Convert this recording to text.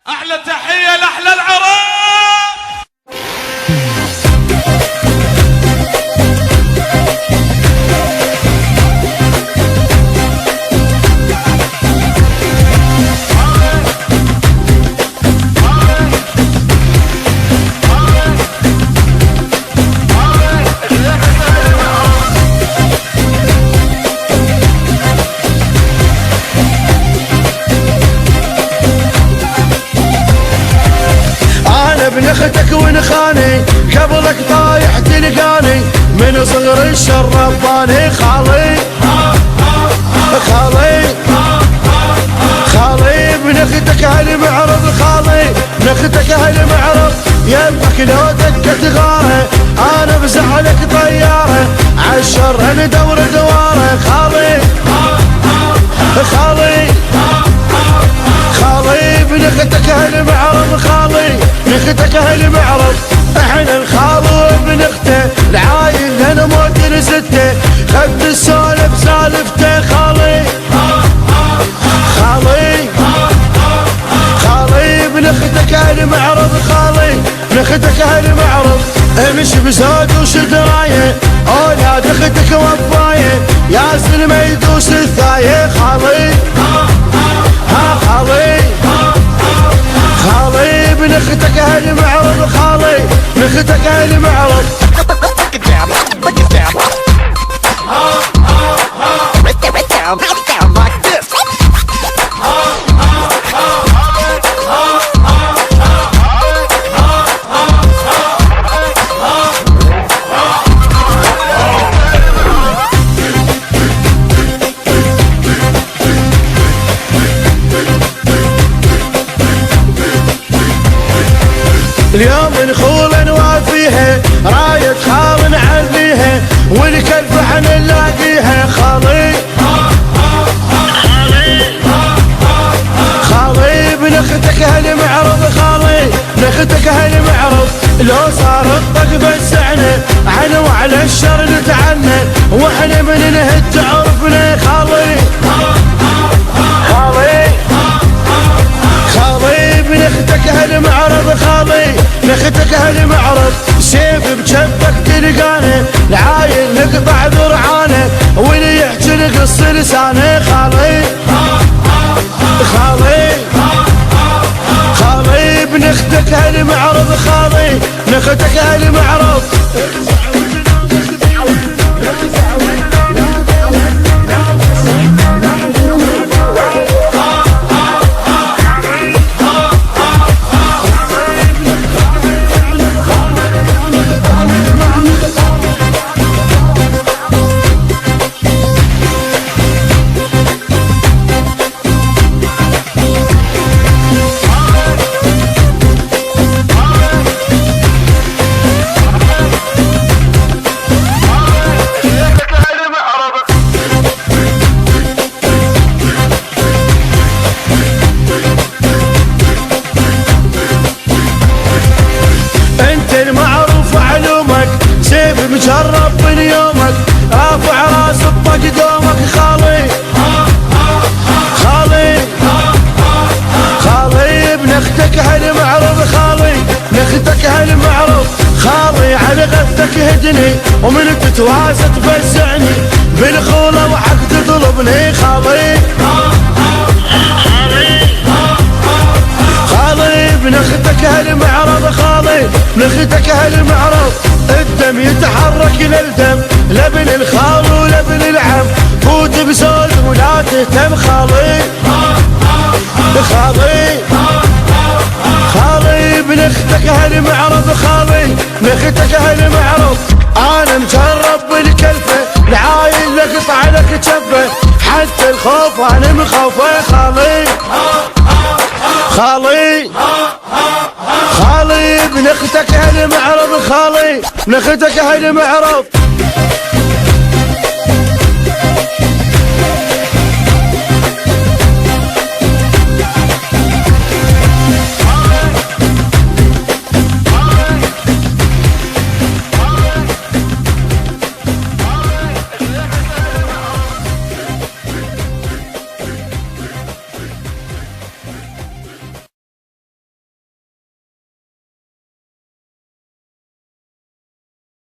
احلى تحية لاحلى العراق. ابن اختك ونخاني قبلك طايح تلقاني من صغر الشر رباني خالي خالي خالي ابن اختك هالمعرض خالي ابن اختك هالمعرض يمك لو دقت غاره انا بزعلك طياره عالشر ندور دواره خالي خالي خالي ابن اختك هالمعرض خالي اختك هالمعرض احنا الخال وابن اخته العايل هنا موت رزته خد السولف سالفته خالي خالي خالي ابن اختك هالمعرض خالي ابن اختك هالمعرض امشي بزود وشدرايه اولاد اختك وفايه يا زلمه يدوس الثايه خالي خالي خالي ابن اختك هالمعرض خالي ابن اختك هالمعرض اليوم نخول نوافيها راية خال نعليها والكلف عن نلاقيها خالي خالي ابن اختك هالمعرض خالي ابن اختك هالمعرض لو صار الطق بسعنا عنا وعلى الشر نتعنى واحنا من نهد تعرفنا خالي خالي خالي ابن اختك هالمعرض خالي ابن اختك هالمعرض سيف بجبك تلقانه العايل نقطع ذرعانه واللي يحكي نقص لسانه خالي خالي خالي ابن اختك هالمعرض خالي ابن اختك هالمعرض مجرب من يومك رافع راس بقدومك خالي خالي خالي ابن اختك هالمعرض خالي ابن اختك هالمعرض خالي على غثك هدني ومن تتواسى تفزعني بالخولة وحق تطلبني خالي خالي ابن اختك هالمعرض خالي ابن اختك هالمعرض الدم يتحرك للدم لابن الخال ولابن العم فوت بزول ولا تهتم خالي خالي خالي ابن اختك هالمعرض خالي ابن اختك هالمعرض انا مجرب بالكلفه العايل لك قطع لك جبه حتى الخوف انا مخوفه خالي خالي خالي ابن اختك هالمعرض خالي ابن اختك هالمعرض